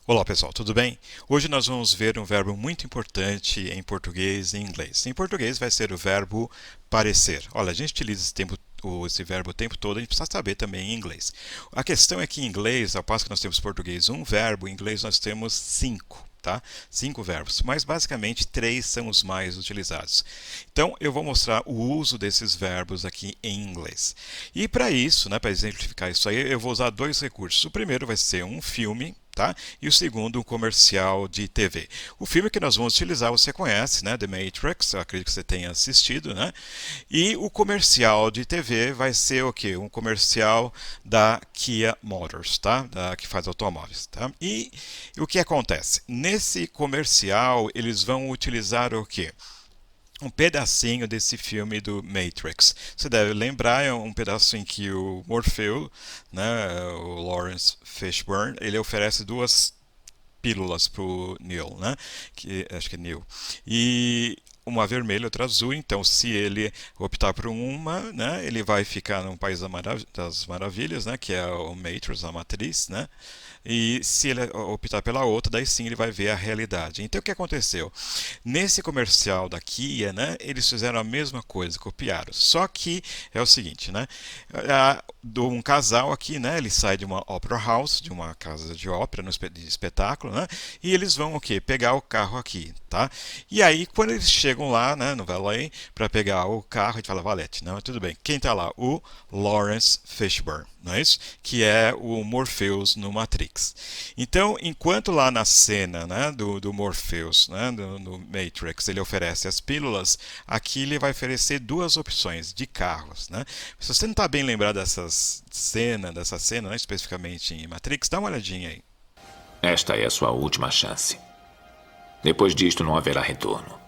Olá pessoal, tudo bem? Hoje nós vamos ver um verbo muito importante em português e em inglês. Em português vai ser o verbo parecer. Olha, a gente utiliza esse verbo o tempo todo, a gente precisa saber também em inglês. A questão é que em inglês, ao passo que nós temos em português um verbo, em inglês nós temos cinco. Tá? 5 verbos, mas basicamente 3 são os mais utilizados. Então, eu vou mostrar o uso desses verbos aqui em inglês. E para isso, né, para exemplificar isso aí, eu vou usar dois recursos. O primeiro vai ser um filme, tá? E o segundo, um comercial de TV. O filme que nós vamos utilizar, você conhece, né? The Matrix, eu acredito que você tenha assistido, né? E o comercial de TV vai ser o quê? Um comercial da Kia Motors, tá? Que faz automóveis, tá? E o que acontece? Nesse comercial, eles vão utilizar o quê? Um pedacinho desse filme do Matrix. Você deve lembrar, é um pedaço em que o Morpheu, né, o Lawrence Fishburne, ele oferece duas pílulas para o Neo, né? Acho que é Neo. E uma vermelha, outra azul. Então, se ele optar por uma, né, ele vai ficar no País das Maravilhas, né, que é o Matrix, a matriz, né? E se ele optar pela outra, daí sim ele vai ver a realidade. Então, o que aconteceu? Nesse comercial da Kia, né, eles fizeram a mesma coisa, copiaram. Só que é o seguinte, né? Um casal aqui, né, ele sai de uma opera house, de uma casa de ópera, de espetáculo, né? E eles vão o quê? Pegar o carro aqui, tá? E aí, quando eles chegam lá, né, no valet, para pegar o carro, a gente fala valete, não, tudo bem. Quem está lá? O Lawrence Fishburne, não é isso? Que é o Morpheus no Matrix. Então, enquanto lá na cena, né, do Morpheus, né, do Matrix, ele oferece as pílulas, aqui ele vai oferecer duas opções de carros, né? Se você não está bem lembrado dessa cena, né, especificamente em Matrix, dá uma olhadinha aí. Esta é a sua última chance. Depois disto não haverá retorno.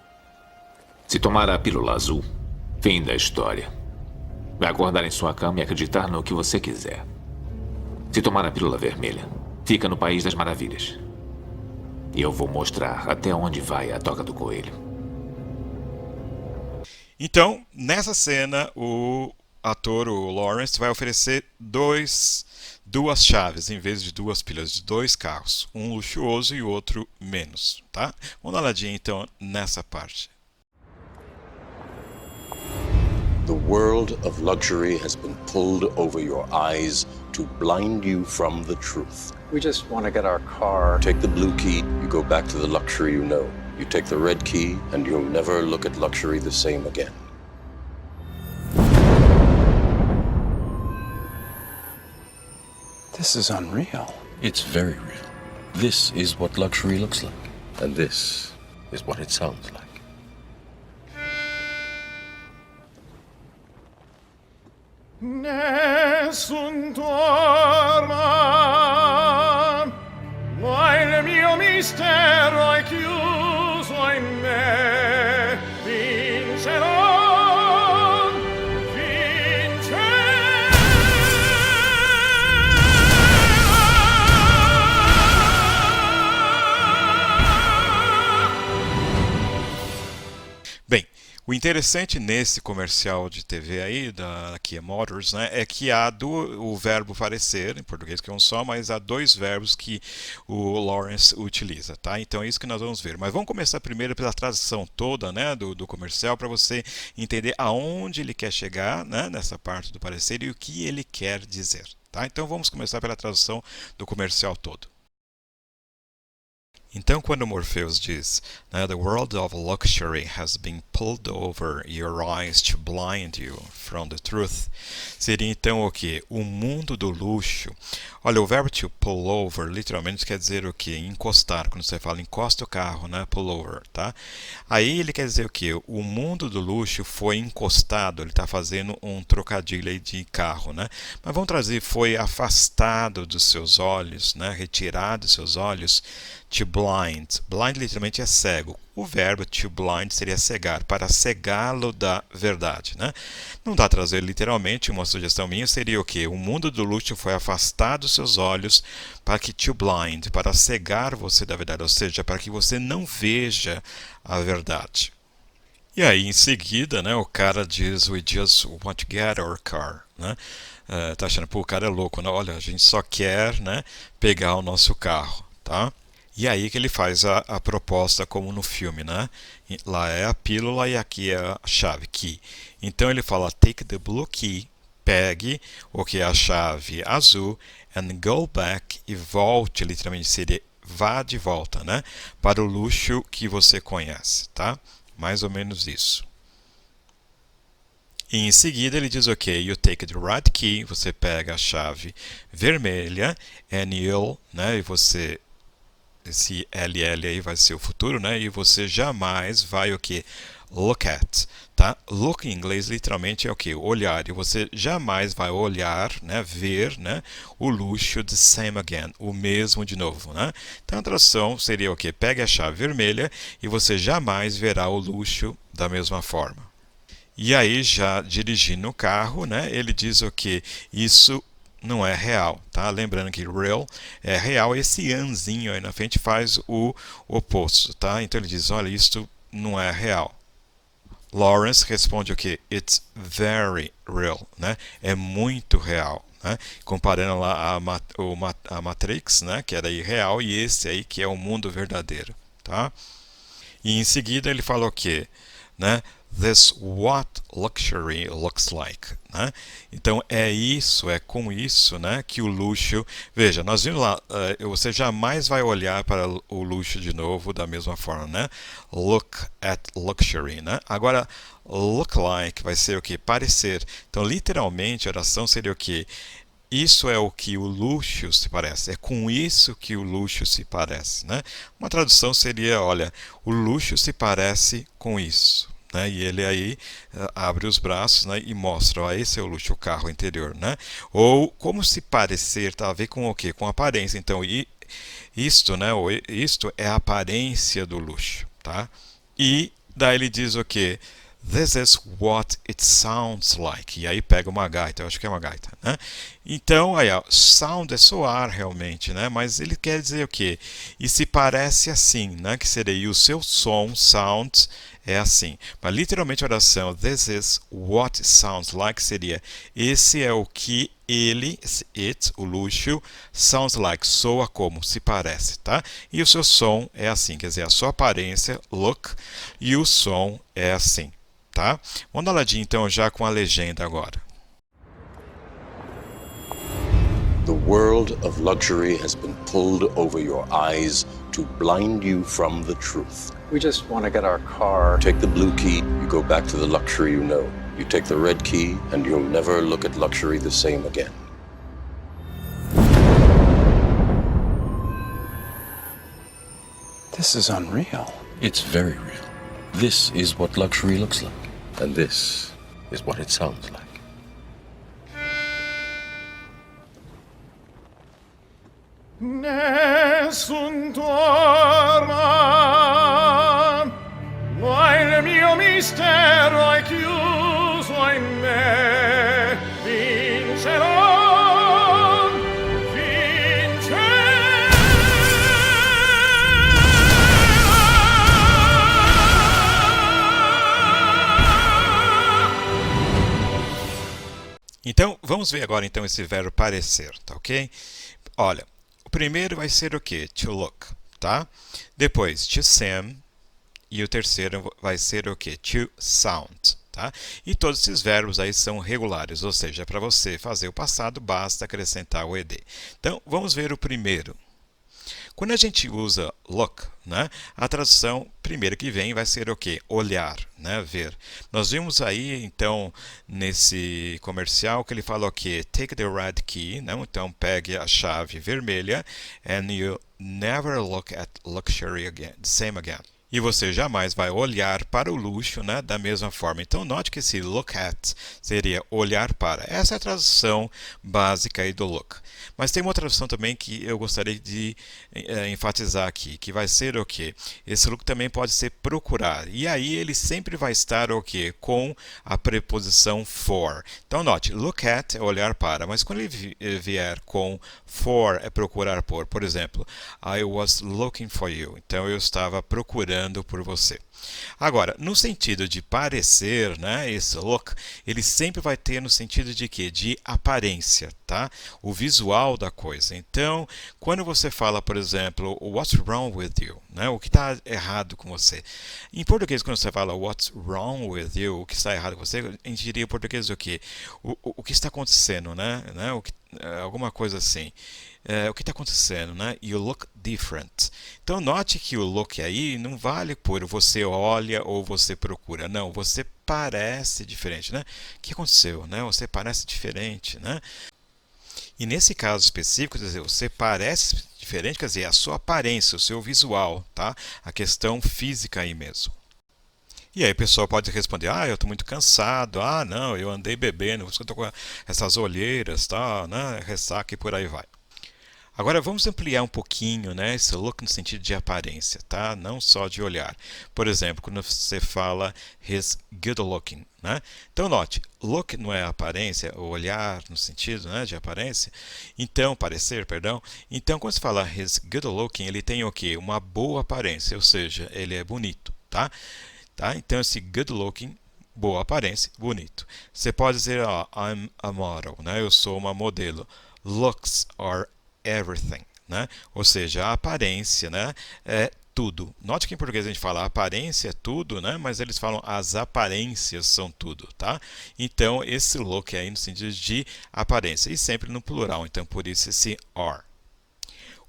Se tomar a pílula azul, fim da história. Vai acordar em sua cama e acreditar no que você quiser. Se tomar a pílula vermelha, fica no País das Maravilhas. E eu vou mostrar até onde vai a toca do coelho. Então, nessa cena, o ator, o Lawrence, vai oferecer duas chaves em vez de duas pilhas, de dois carros, um luxuoso e o outro menos, tá? Vamos dar uma olhadinha então nessa parte. The world of luxury has been pulled over your eyes to blind you from the truth. We just want to get our car. Take the blue key, you go back to the luxury you know. You take the red key, and you'll never look at luxury the same again. This is unreal. It's very real. This is what luxury looks like. And this is what it sounds like. Nessun dorma, ma il mio mistero è chiuso in me. Vincerò, Bem, o interessante nesse comercial de TV aí, da Kia Motors, né, é que o verbo parecer, em português que é um só, mas há dois verbos que o Lawrence utiliza, tá? Então é isso que nós vamos ver. Mas vamos começar primeiro pela tradução toda, né, do comercial, para você entender aonde ele quer chegar, né, nessa parte do parecer e o que ele quer dizer, tá? Então vamos começar pela tradução do comercial todo. Então, quando Morpheus diz, né, The world of luxury has been pulled over your eyes to blind you from the truth, seria então o que? O mundo do luxo. Olha, o verbo to pull over literalmente quer dizer o que? Encostar. Quando você fala encosta o carro, né? Pull over, tá? Aí ele quer dizer o que? O mundo do luxo foi encostado. Ele está fazendo um trocadilho aí de carro, né? Mas vamos trazer, foi afastado dos seus olhos, né? Retirado dos seus olhos. To blind. Blind literalmente é cego. O verbo to blind seria cegar, para cegá-lo da verdade, né? Não dá a trazer literalmente, uma sugestão minha seria o quê? O mundo do luxo foi afastado dos seus olhos para que to blind, para cegar você da verdade, ou seja, para que você não veja a verdade. E aí, em seguida, né, o cara diz, we just want to get our car, né? Tá achando, pô, o cara é louco, né? Olha, a gente só quer, né, pegar o nosso carro, tá? E aí que ele faz a proposta como no filme, né? Lá é a pílula e aqui é a chave, key. Então ele fala, take the blue key, pegue o que é a chave azul, and go back, e volte, literalmente seria vá de volta, né? Para o luxo que você conhece, tá? Mais ou menos isso. E em seguida ele diz, ok, you take the right key, você pega a chave vermelha, and you'll, né? E você, esse LL aí vai ser o futuro, né? E você jamais vai o que? Look at, tá? Look em inglês literalmente é o que? Olhar. E você jamais vai olhar, né? Ver, né? O luxo the same again, o mesmo de novo, né? Então a tradução seria o que? Pegue a chave vermelha e você jamais verá o luxo da mesma forma. E aí, já dirigindo o carro, né, ele diz o que isso não é real, tá? Lembrando que real é real, esse anzinho aí na frente faz o oposto, tá? Então ele diz, olha, isto não é real. Lawrence responde o que? It's very real, né? É muito real, né? Comparando lá a Matrix, né, que era irreal, e esse aí que é o mundo verdadeiro, tá? E em seguida ele fala o que, né? This what luxury looks like, né? Então é isso, é com isso, né, que o luxo, veja, nós vimos lá, você jamais vai olhar para o luxo de novo da mesma forma, né? Look at luxury, né? Agora look like vai ser o que? Parecer. Então literalmente a oração seria o que? Isso é o que o luxo se parece, é com isso que o luxo se parece, né? Uma tradução seria, olha, o luxo se parece com isso. Né? E ele aí abre os braços, né? E mostra, ó, esse é o luxo, o carro interior, né? Ou como se parecer, tá a ver com o quê? Com a aparência. Então, isto, né? Isto é a aparência do luxo, tá? E daí ele diz o quê? This is what it sounds like. E aí pega uma gaita, eu acho que é uma gaita, né? Então, aí, ó, sound é soar realmente, né? Mas ele quer dizer o quê? E se parece assim, né? Que seria, e o seu som, sound, é assim. Mas literalmente a oração, this is what it sounds like, seria, esse é o que ele, it, o luxo, sounds like, soa como, se parece, tá? E o seu som é assim, quer dizer, a sua aparência, look, e o som é assim. Tá? Vamos dar uma olhadinha então já com a legenda agora. The world of luxury has been pulled over your eyes to blind you from the truth. We just want to get our car. Take the blue key, you go back to the luxury you know. You take the red key, and you'll never look at luxury the same again. This is unreal. It's very real. This is what luxury looks like. And this is what it sounds like. Nessun dorma, ma il mio mistero è chiuso in me. Vincerò, Então, vamos ver agora então esse verbo parecer, tá ok? Olha, o primeiro vai ser o que? To look, tá? Depois, to seem. E o terceiro vai ser o que? To sound, tá? E todos esses verbos aí são regulares, ou seja, para você fazer o passado, basta acrescentar o ed. Então, vamos ver o primeiro. Quando a gente usa look, né, a tradução primeira que vem vai ser o quê? Olhar, né, ver. Nós vimos aí, então, nesse comercial que ele fala o quê? Take the red key, né? Então pegue a chave vermelha, and you never look at luxury again, the same again. E você jamais vai olhar para o luxo, né, da mesma forma. Então, note que esse look at seria olhar para. Essa é a tradução básica aí do look. Mas tem uma tradução também que eu gostaria de enfatizar aqui, que vai ser o quê? Esse look também pode ser procurar. E aí ele sempre vai estar o quê? Com a preposição for. Então, note, look at é olhar para, mas quando ele vier com for é procurar por. Por exemplo, I was looking for you. Então, eu estava procurando olhando por você. Agora, no sentido de parecer, né, esse look, ele sempre vai ter no sentido de quê? De aparência, tá? O visual da coisa. Então, quando você fala, por exemplo, what's wrong with you, né? O que está errado com você? Em português, quando você fala what's wrong with you, o que está errado com você, a gente diria em português o quê? O que está acontecendo, né? Alguma coisa assim. O que está acontecendo, né? You look different. Então, note que o look aí não vale por você olha ou você procura. Não, você parece diferente, né? O que aconteceu, né? Você parece diferente, né? E nesse caso específico, quer dizer, você parece diferente, quer dizer, a sua aparência, o seu visual, tá? A questão física aí mesmo. E aí o pessoal pode responder, eu estou muito cansado, não, eu andei bebendo, eu estou com essas olheiras, tá, né? Ressaca e por aí vai. Agora vamos ampliar um pouquinho, né, esse look no sentido de aparência, tá? Não só de olhar. Por exemplo, quando você fala he's good looking, né? Então note, look não é aparência, o olhar no sentido, né, de aparência. Então, parecer, perdão. Então quando você fala he's good looking, ele tem o quê? Uma boa aparência, ou seja, ele é bonito, tá? Então esse good looking, boa aparência, bonito. Você pode dizer, I'm a model, né? Eu sou uma modelo. Looks are everything, né? Ou seja, a aparência, né, é tudo. Note que em português a gente fala aparência é tudo, né? Mas eles falam as aparências são tudo, tá? Então esse look é aí no sentido de aparência e sempre no plural, então por isso esse are.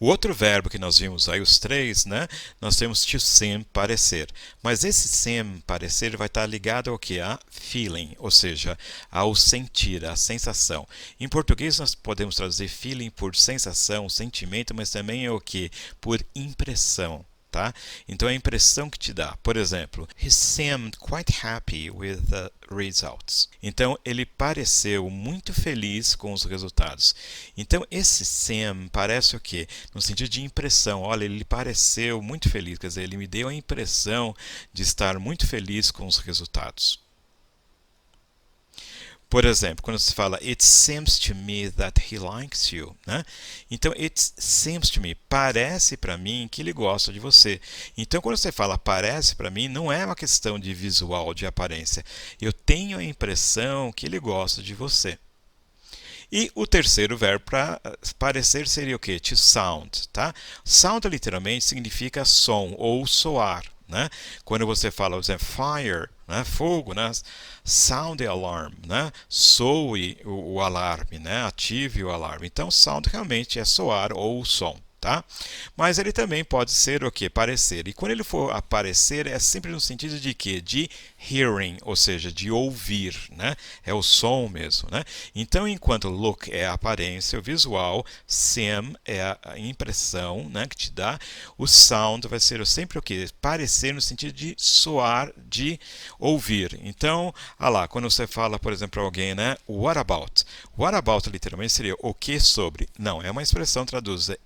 O outro verbo que nós vimos aí, os três, né? Nós temos to seem, parecer. Mas esse seem, parecer, vai estar ligado ao que? A feeling, ou seja, ao sentir, à sensação. Em português nós podemos traduzir feeling por sensação, sentimento, mas também é o que? Por impressão. Tá? Então, a impressão que te dá. Por exemplo, he seemed quite happy with the results. Então, ele pareceu muito feliz com os resultados. Então, esse seem parece o quê? No sentido de impressão. Olha, ele pareceu muito feliz. Quer dizer, ele me deu a impressão de estar muito feliz com os resultados. Por exemplo, quando se fala it seems to me that he likes you, né? Então, it seems to me, parece para mim que ele gosta de você. Então, quando você fala parece para mim, não é uma questão de visual, de aparência. Eu tenho a impressão que ele gosta de você. E o terceiro verbo para parecer seria o quê? To sound, tá? Sound literalmente significa som ou soar, né? Quando você fala, por exemplo, fire, né? Fogo, né? Sound the alarm, né? Soe o alarme, né? Ative o alarme. Então, sound realmente é soar ou som, tá? Mas ele também pode ser o que? Parecer. E quando ele for aparecer, é sempre no sentido de quê? De hearing, ou seja, de ouvir, né? É o som mesmo, né? Então, enquanto look é a aparência, o visual, seem é a impressão, né, que te dá, o sound vai ser sempre o quê? Parecer no sentido de soar, de ouvir. Então, lá, quando você fala, por exemplo, para alguém, né? What about? What about literalmente seria o que sobre? Não, é uma expressão traduza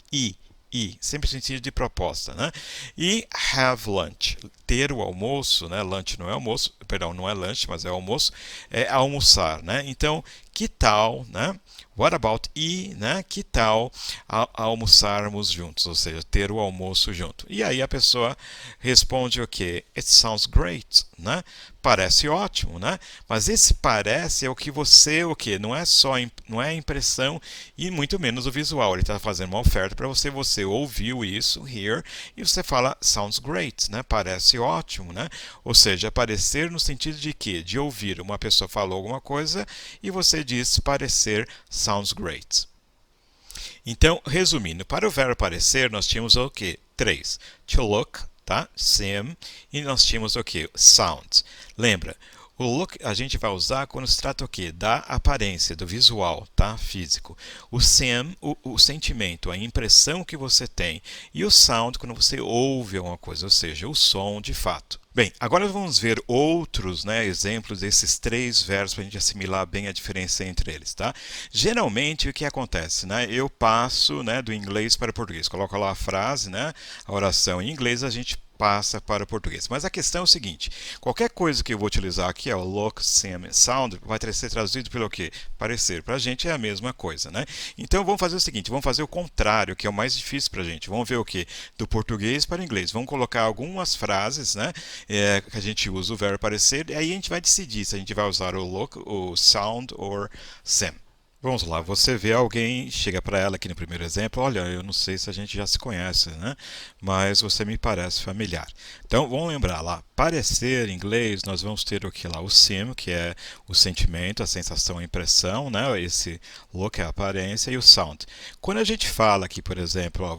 sempre no sentido de proposta, né? E have lunch, ter o almoço, né? Lunch não é almoço, perdão, não é lunch, mas é almoço, é almoçar, né? Então, que tal, né? What about né? Que tal almoçarmos juntos, ou seja, ter o almoço junto? E aí a pessoa responde o quê? It sounds great, né? Parece ótimo, né? Mas esse parece é o que você, o quê? Não é a impressão e muito menos o visual. Ele está fazendo uma oferta para você, você ouviu isso, hear, e você fala sounds great, né? Parece ótimo, né? Ou seja, parecer no sentido de quê? De ouvir. Uma pessoa falou alguma coisa e você diz parecer sounds great. Então, resumindo, para o verbo parecer, nós tínhamos o quê? 3. To look, tá? Seem, e nós tínhamos o quê? Sound. Lembra, o look a gente vai usar quando se trata o quê? Da aparência, do visual, tá? Físico. O seem, o sentimento, a impressão que você tem. E o sound, quando você ouve alguma coisa, ou seja, o som de fato. Bem, agora vamos ver outros, né, exemplos desses três verbos para a gente assimilar bem a diferença entre eles, tá? Geralmente, o que acontece, né? Eu passo, né, do inglês para o português. Coloco lá a frase, né, a oração em inglês, a gente passa para o português. Mas a questão é o seguinte, qualquer coisa que eu vou utilizar aqui, o look, seem, sound, vai ser traduzido pelo quê? Parecer. Para a gente é a mesma coisa, né? Então vamos fazer o seguinte, vamos fazer o contrário, que é o mais difícil para a gente. Vamos ver o quê? Do português para o inglês. Vamos colocar algumas frases, né? Que a gente usa o verbo parecer, e aí a gente vai decidir se a gente vai usar o look, o sound ou seem. Vamos lá, você vê alguém, chega para ela aqui no primeiro exemplo, olha, eu não sei se a gente já se conhece, né? Mas você me parece familiar. Então, vamos lembrar lá, parecer em inglês, nós vamos ter o que lá? O seem, que é o sentimento, a sensação, a impressão, né? Esse look é a aparência, e o sound. Quando a gente fala aqui, por exemplo, ó,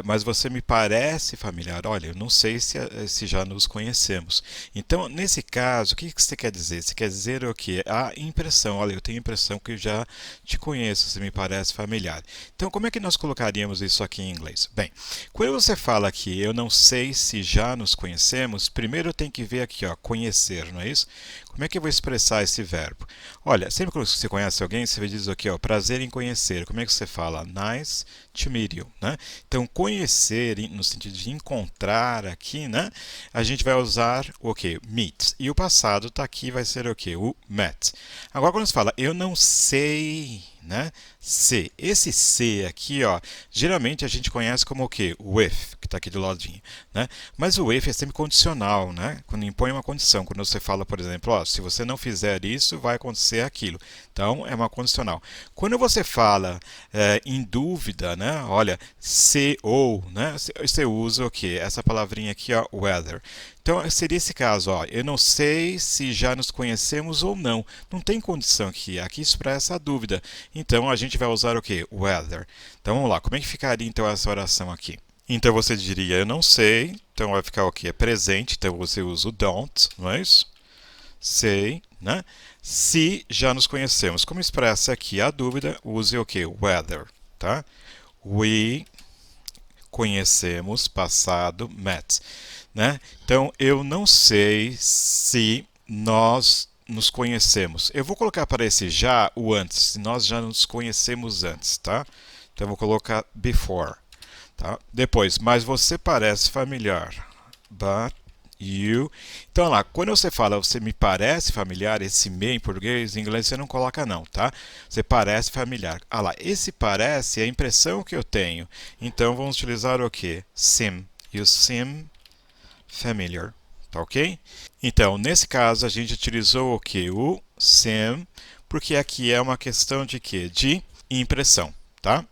mas você me parece familiar. Olha, eu não sei se já nos conhecemos. Então, nesse caso, o que você quer dizer? Você quer dizer o quê? A impressão. Olha, eu tenho a impressão que eu já te conheço, você me parece familiar. Então, como é que nós colocaríamos isso aqui em inglês? Bem, quando você fala aqui, eu não sei se já nos conhecemos, primeiro eu tenho que ver aqui, ó, conhecer, não é isso? Como é que eu vou expressar esse verbo? Olha, sempre que você conhece alguém, você diz aqui, ó, prazer em conhecer. Como é que você fala? Nice to meet you, né? Então, conhecer, no sentido de encontrar aqui, né? A gente vai usar o quê? Meet. E o passado está aqui, vai ser o quê? O met. Agora, quando você fala, eu não sei, né? Se. Esse se aqui, ó, geralmente a gente conhece como o quê? O if, que está aqui do ladinho, né? Mas o if é sempre condicional, né? Quando impõe uma condição. Quando você fala, por exemplo, ó, se você não fizer isso, vai acontecer aquilo. Então, é uma condicional. Quando você fala em dúvida, né? Olha, se ou, né? Você usa o quê? Essa palavrinha aqui, ó, whether. Então, seria esse caso, ó, eu não sei se já nos conhecemos ou não. Não tem condição aqui. Aqui expressa a dúvida. Então, a gente vai usar o quê? Whether. Então, vamos lá. Como é que ficaria, então, essa oração aqui? Então, você diria, eu não sei. Então, vai ficar o quê? É presente. Então, você usa o don't, não é isso? Sei, né? Se já nos conhecemos. Como expressa aqui a dúvida, use o quê? Whether, tá? We conhecemos, passado, met. Né? Então, eu não sei se nós nos conhecemos. Eu vou colocar para esse já o antes, se nós já nos conhecemos antes, tá? Então, eu vou colocar before, tá? Depois, mas você parece familiar. But you. Então, lá, quando você fala você me parece familiar, esse me em português, em inglês você não coloca não, tá? Você parece familiar. Ah lá, esse parece é a impressão que eu tenho. Então, vamos utilizar o quê? Seem. You seem familiar, tá ok? Então, nesse caso, a gente utilizou o que? O seem, porque aqui é uma questão de quê? De impressão, tá?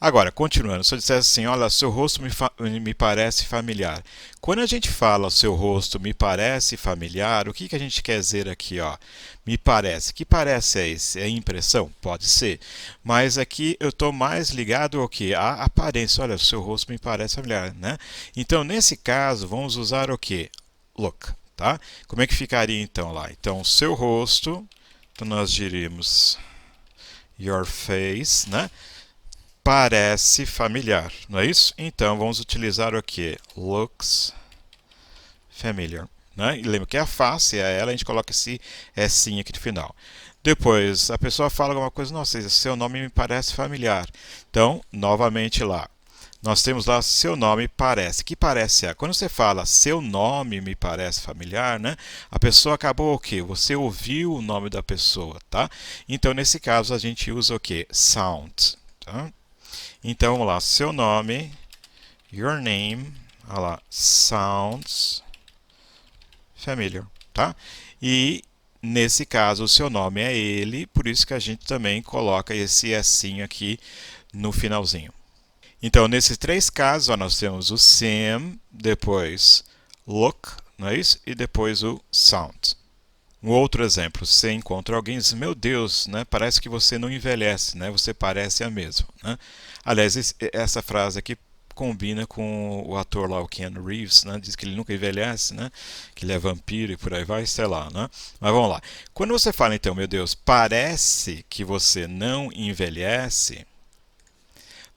Agora, continuando, se eu disser assim, olha, seu rosto me parece familiar. Quando a gente fala seu rosto me parece familiar, o que a gente quer dizer aqui, ó? Me parece. Que parece é esse? É impressão? Pode ser. Mas aqui eu estou mais ligado ao que? A aparência. Olha, seu rosto me parece familiar, né? Então, nesse caso, vamos usar o que? Look, tá? Como é que ficaria então lá? Então, seu rosto, então nós diríamos your face, né? Parece familiar, não é isso? Então, vamos utilizar o que? Looks familiar. Né? E lembra que a face é ela, a gente coloca esse S aqui no final. Depois, a pessoa fala alguma coisa, nossa, seu nome me parece familiar. Então, novamente lá. Nós temos lá, seu nome parece. Que parece é? Quando você fala, seu nome me parece familiar, né? A pessoa acabou o quê? Você ouviu o nome da pessoa, tá? Então, nesse caso, a gente usa o quê? Sound, tá? Então, vamos lá, seu nome, your name, olha lá, sounds familiar, tá? E, nesse caso, o seu nome é ele, por isso que a gente também coloca esse S aqui no finalzinho. Então, nesses três casos, ó, nós temos o seem, depois look, não é isso? E depois o sound. Um outro exemplo, você encontra alguém e diz, meu Deus, né, parece que você não envelhece, né, você parece a mesma. Né? Aliás, essa frase aqui combina com o ator lá, o Keanu Reeves, né, diz que ele nunca envelhece, né, que ele é vampiro e por aí vai, sei lá. Né? Mas vamos lá. Quando você fala, então, meu Deus, parece que você não envelhece,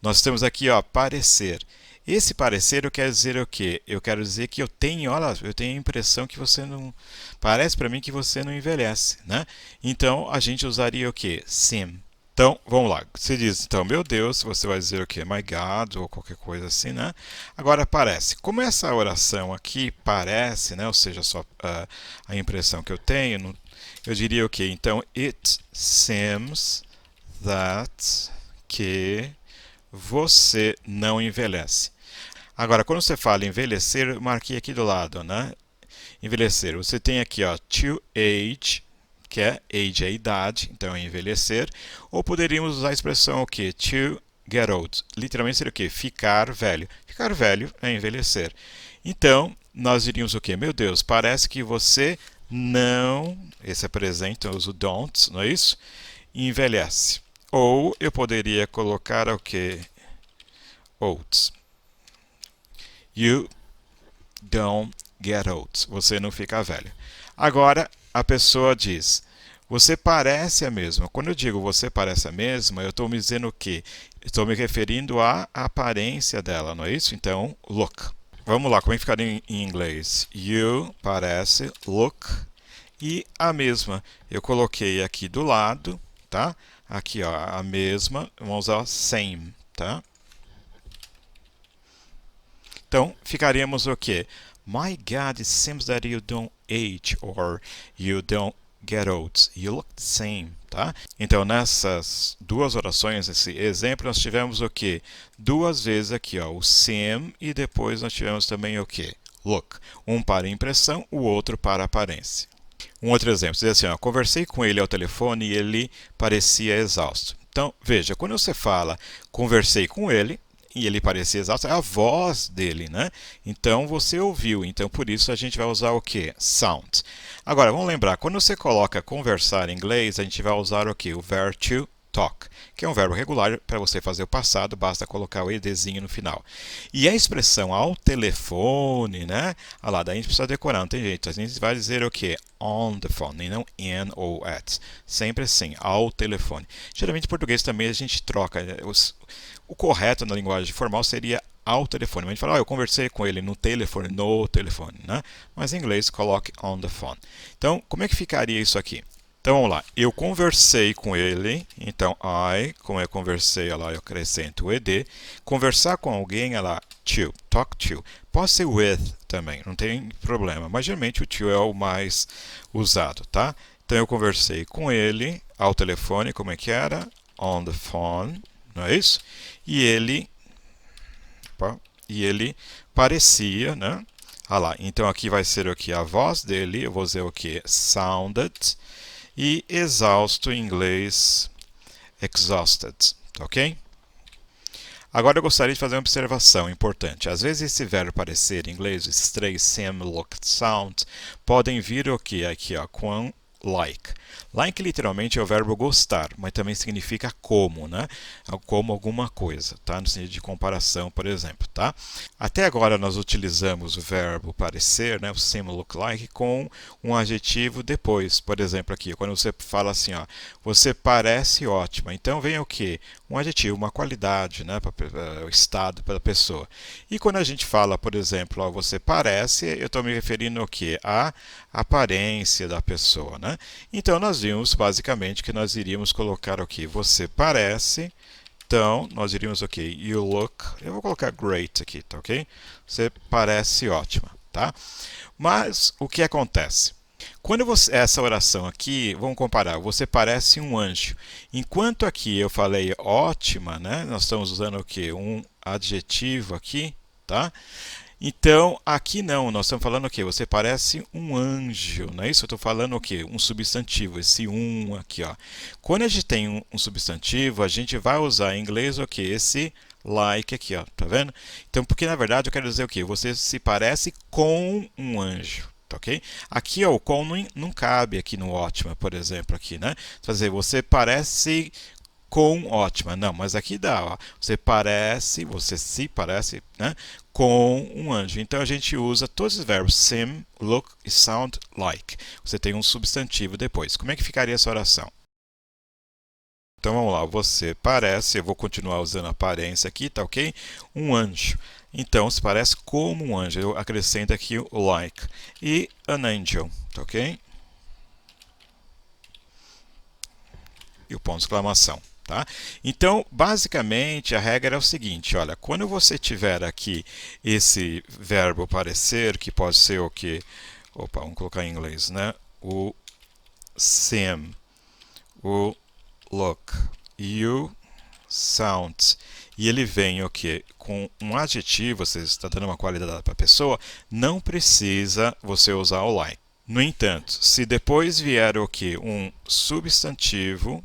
nós temos aqui, ó, parecer. Esse parecer eu quero dizer o quê? Eu quero dizer que eu tenho a impressão que você não... Parece para mim que você não envelhece, né? Então, a gente usaria o quê? Seem. Então, vamos lá. Se diz, então, meu Deus, você vai dizer o quê? My God, ou qualquer coisa assim, né? Agora, parece. Como essa oração aqui parece, né? Ou seja, só a impressão que eu tenho, eu diria o quê? Então, it seems that que você não envelhece. Agora, quando você fala envelhecer, eu marquei aqui do lado, né? Envelhecer. Você tem aqui, ó, to age, que é age é idade, então é envelhecer. Ou poderíamos usar a expressão o quê? To get old. Literalmente seria o quê? Ficar velho. Ficar velho é envelhecer. Então, nós diríamos o quê? Meu Deus, parece que você não... Esse é presente, então eu uso don't, não é isso? Envelhece. Ou eu poderia colocar o quê? Old. You don't get old. Você não fica velho. Agora, a pessoa diz, você parece a mesma. Quando eu digo você parece a mesma, eu estou me dizendo o quê? Estou me referindo à aparência dela, não é isso? Então, look. Vamos lá, como é que ficaria em inglês? You parece, look. E a mesma. Eu coloquei aqui do lado, tá? Aqui, ó, a mesma. Vamos usar same, tá? Então, ficaríamos o quê? My God, it seems that you don't age or you don't get old. You look the same, tá? Então, nessas duas orações, esse exemplo, nós tivemos o quê? Duas vezes aqui, ó, o seem e depois nós tivemos também o quê? Look. Um para impressão, o outro para aparência. Um outro exemplo, diz assim, ó, conversei com ele ao telefone e ele parecia exausto. Então, veja, quando você fala conversei com ele, e ele parecia exausto, é a voz dele, né? Então você ouviu, então por isso a gente vai usar o que? Sound. Agora, vamos lembrar, quando você coloca conversar em inglês, a gente vai usar o que? O verb to talk, que é um verbo regular, para você fazer o passado, basta colocar o edzinho no final. E a expressão ao telefone, né? Ah lá, daí a gente precisa decorar, não tem jeito, a gente vai dizer o que? On the phone, e não in ou at. Sempre assim, ao telefone. Geralmente em português também a gente troca, o correto na linguagem formal seria ao telefone. Mas a gente fala, eu conversei com ele no telefone, né? Mas em inglês, coloque on the phone. Então, como é que ficaria isso aqui? Então, vamos lá. Eu conversei com ele. Então, como eu conversei, olha lá, eu acrescento o ed. Conversar com alguém, olha lá, to, talk to. Pode ser with também, não tem problema. Mas, geralmente, o to é o mais usado, tá? Então, eu conversei com ele ao telefone, como é que era? On the phone. Não é isso? E ele parecia, né? Ah lá, então aqui vai ser o que? A voz dele, eu vou dizer o que? Sounded. E exausto em inglês, exhausted, ok? Agora eu gostaria de fazer uma observação importante. Às vezes esse verbo parecer em inglês, esses três, seem, look, sound, podem vir o que? Aqui, ó, com like. Like literalmente é o verbo gostar, mas também significa como, né? Como alguma coisa, tá? No sentido de comparação, por exemplo, tá? Até agora nós utilizamos o verbo parecer, né? O seem, look like, com um adjetivo depois. Por exemplo, aqui, quando você fala assim, ó, você parece ótima. Então vem o quê? Um adjetivo, uma qualidade, né? O estado para a pessoa. E quando a gente fala, por exemplo, ó, você parece, eu estou me referindo ao quê? A aparência da pessoa, né? Então nós vimos basicamente que nós iríamos colocar o que? Você parece. Então nós iríamos o que? You look. Eu vou colocar great aqui, tá ok? Você parece ótima, tá? Mas o que acontece? Quando essa oração aqui, vamos comparar, você parece um anjo. Enquanto aqui eu falei ótima, né? Nós estamos usando o que? Um adjetivo aqui, tá? Então, aqui não, nós estamos falando o quê? Você parece um anjo, não é isso? Eu estou falando o quê? Um substantivo, esse aqui, ó. Quando a gente tem um substantivo, a gente vai usar em inglês o quê? Esse like aqui, ó, tá vendo? Então, porque na verdade eu quero dizer o quê? Você se parece com um anjo. Ok? Aqui ó, o com não cabe aqui no ótima, por exemplo, aqui, né? Quer dizer, você parece com ótima, não, mas aqui dá, ó. Você se parece, né? Com um anjo. Então a gente usa todos os verbos seem, look e sound like. Você tem um substantivo depois. Como é que ficaria essa oração? Então vamos lá, você parece, eu vou continuar usando a aparência aqui, tá ok? Um anjo. Então, se parece como um anjo. Eu acrescento aqui o like. E an angel, tá ok? E o ponto de exclamação, tá? Tá? Então, basicamente, a regra é o seguinte, olha, quando você tiver aqui esse verbo parecer, que pode ser o que... Opa, vamos colocar em inglês, né? O seem, o look, you, sound. E ele vem o quê? Com um adjetivo, você está dando uma qualidade para a pessoa, não precisa você usar o like. No entanto, se depois vier o quê? Um substantivo,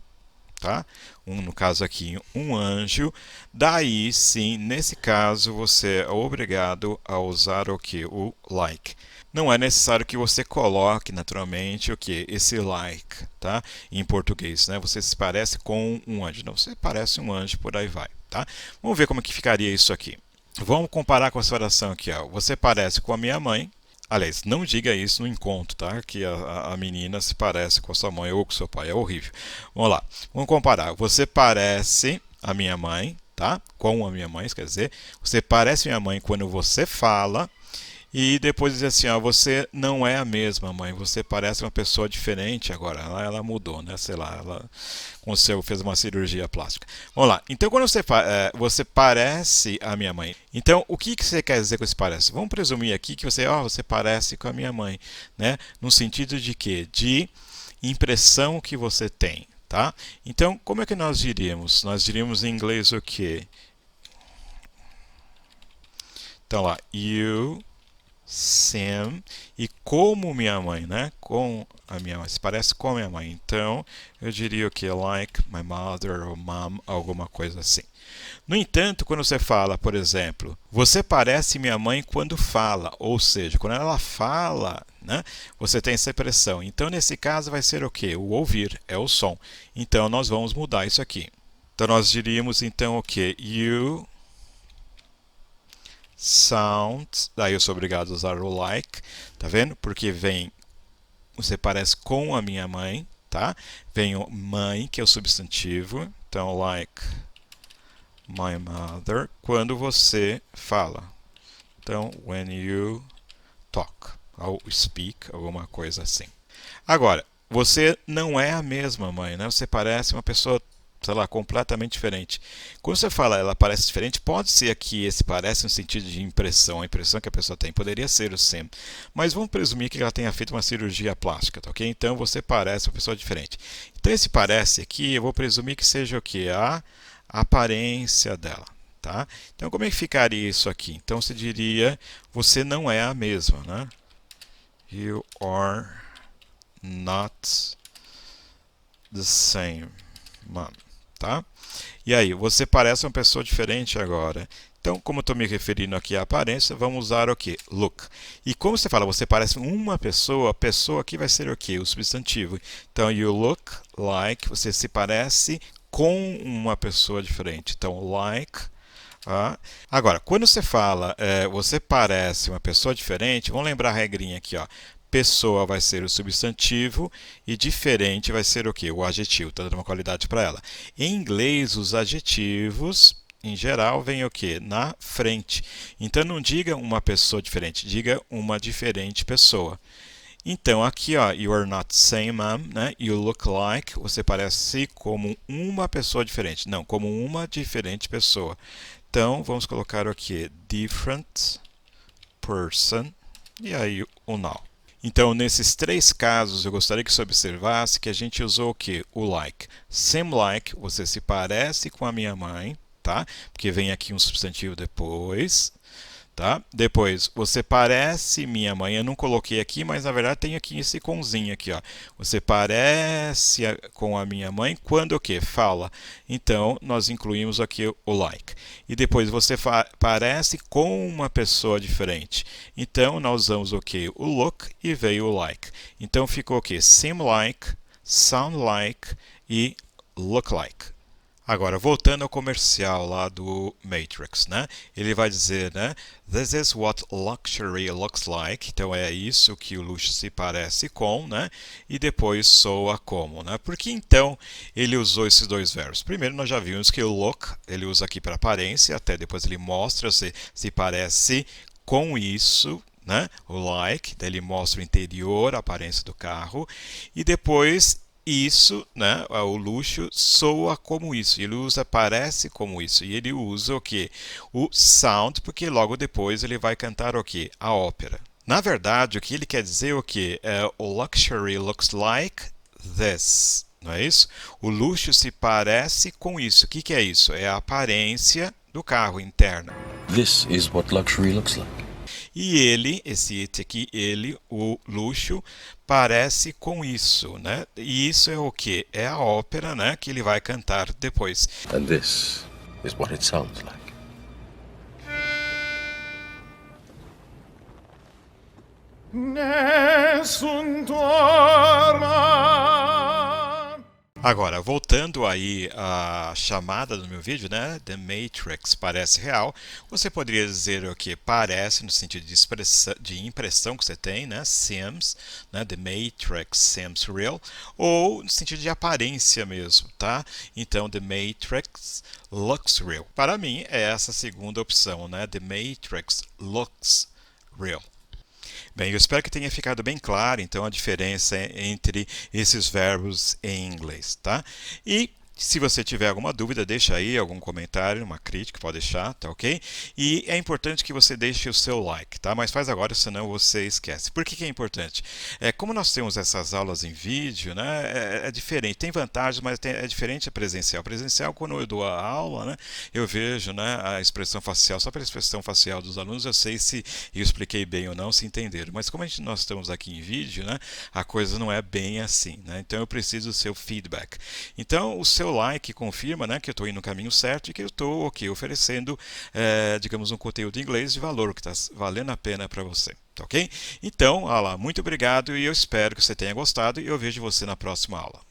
tá? No caso aqui, um anjo, daí sim, nesse caso, você é obrigado a usar o que? O like. Não é necessário que você coloque naturalmente o que? Esse like, tá? Em português, né? Você se parece com um anjo. Não, você parece um anjo, por aí vai, tá? Vamos ver como que ficaria isso aqui. Vamos comparar com essa oração aqui, ó. Você parece com a minha mãe. Aliás, não diga isso no encontro, tá? Que a menina se parece com a sua mãe ou com o seu pai. É horrível. Vamos lá. Vamos comparar. Você parece a minha mãe, tá? Com a minha mãe, quer dizer. Você parece minha mãe quando você fala. E depois diz assim, ó, você não é a mesma mãe, você parece uma pessoa diferente agora. Ela mudou, né? Sei lá, ela fez uma cirurgia plástica. Vamos lá. Então, quando você parece a minha mãe. Então, o que você quer dizer com esse parece? Vamos presumir aqui que você parece com a minha mãe, né? No sentido de quê? De impressão que você tem, tá? Então, como é que nós diríamos? Nós diríamos em inglês o quê? Então, lá, you seem, e como minha mãe, né? Com a minha mãe, se parece com a minha mãe. Então, eu diria que like my mother ou mom, alguma coisa assim. No entanto, quando você fala, por exemplo, você parece minha mãe quando fala, ou seja, quando ela fala, né? Você tem essa expressão. Então, nesse caso, vai ser o quê? O ouvir, é o som. Então, nós vamos mudar isso aqui. Então, nós diríamos, então, o quê? You sound, daí eu sou obrigado a usar o like, tá vendo? Porque vem, você parece com a minha mãe, tá? Vem o mãe, que é o substantivo, então like my mother, quando você fala. Então, when you talk, ou speak, alguma coisa assim. Agora, você não é a mesma mãe, né? Você parece uma pessoa, sei lá, completamente diferente. Quando você fala ela parece diferente, pode ser aqui esse parece no sentido de impressão, a impressão que a pessoa tem, poderia ser o seem. Mas vamos presumir que ela tenha feito uma cirurgia plástica, tá ok? Então você parece uma pessoa diferente. Então esse parece aqui, eu vou presumir que seja o que? A aparência dela, tá? Então como é que ficaria isso aqui? Então você diria, você não é a mesma, né? You are not the same mom. Tá? E aí, você parece uma pessoa diferente agora. Então, como eu estou me referindo aqui à aparência, vamos usar o que? Look. E como você fala, você parece uma pessoa, a pessoa aqui vai ser o que? O substantivo. Então, you look like, você se parece com uma pessoa diferente. Então, like. Agora, quando você fala, você parece uma pessoa diferente, vamos lembrar a regrinha aqui, ó. Pessoa vai ser o substantivo e diferente vai ser o quê? O adjetivo, está dando uma qualidade para ela. Em inglês, os adjetivos, em geral, vêm o quê? Na frente. Então, não diga uma pessoa diferente, diga uma diferente pessoa. Então, aqui, ó, you are not same mom, né? You look like, você parece como uma pessoa diferente. Não, como uma diferente pessoa. Então, vamos colocar aqui, different person, e aí o now. Então, nesses três casos, eu gostaria que você observasse que a gente usou o quê? O like. Seem like, você se parece com a minha mãe, tá? Porque vem aqui um substantivo depois, tá? Depois, você parece minha mãe. Eu não coloquei aqui, mas na verdade tem aqui esse conzinho aqui, ó. Você parece com a minha mãe quando o quê? Fala. Então, nós incluímos aqui o like. E depois, você parece com uma pessoa diferente. Então, nós usamos o quê? O look e veio o like. Então, ficou o quê? Seem like, sound like e look like. Agora, voltando ao comercial lá do Matrix, né? Ele vai dizer, né? This is what luxury looks like. Então, é isso que o luxo se parece com, né? E depois soa como, né? Por que, então, ele usou esses dois verbos? Primeiro, nós já vimos que o look, ele usa aqui para aparência, até depois ele mostra se parece com isso, né? O like, daí ele mostra o interior, a aparência do carro. E depois isso, né, o luxo soa como isso, ele usa parece como isso, e ele usa o que? O sound, porque logo depois ele vai cantar o que? A ópera. Na verdade, o que ele quer dizer é o que? O luxury looks like this, não é isso? O luxo se parece com isso. O que é isso? É a aparência do carro interna. This is what luxury looks like. E ele, esse it aqui, ele, o luxo, parece com isso, né? E isso é o que? É a ópera, né? Que ele vai cantar depois. And this is what it sounds like. Nessun torma. Agora, voltando aí à chamada do meu vídeo, né? The Matrix parece real. Você poderia dizer o que? Parece, no sentido de impressão que você tem, né? Seems, né? The Matrix seems real. Ou no sentido de aparência mesmo, tá? Então, The Matrix looks real. Para mim, é essa segunda opção, né? The Matrix looks real. Bem, eu espero que tenha ficado bem claro, então, a diferença entre esses verbos em inglês, tá? E se você tiver alguma dúvida, deixa aí algum comentário, uma crítica, pode deixar, tá ok? E é importante que você deixe o seu like, tá? Mas faz agora, senão você esquece. Por que é importante? Como nós temos essas aulas em vídeo, né? É diferente. Tem vantagens, mas é diferente a presencial. Presencial, quando eu dou a aula, né? Eu vejo, né, a expressão facial. Só pela expressão facial dos alunos eu sei se eu expliquei bem ou não, se entenderam. Mas como nós estamos aqui em vídeo, né? A coisa não é bem assim, né? Então eu preciso do seu feedback. Então o seu like confirma, né, que eu estou indo no caminho certo e que eu estou oferecendo, digamos, um conteúdo em inglês de valor, que está valendo a pena para você, tá ok? Então, muito obrigado e eu espero que você tenha gostado e eu vejo você na próxima aula.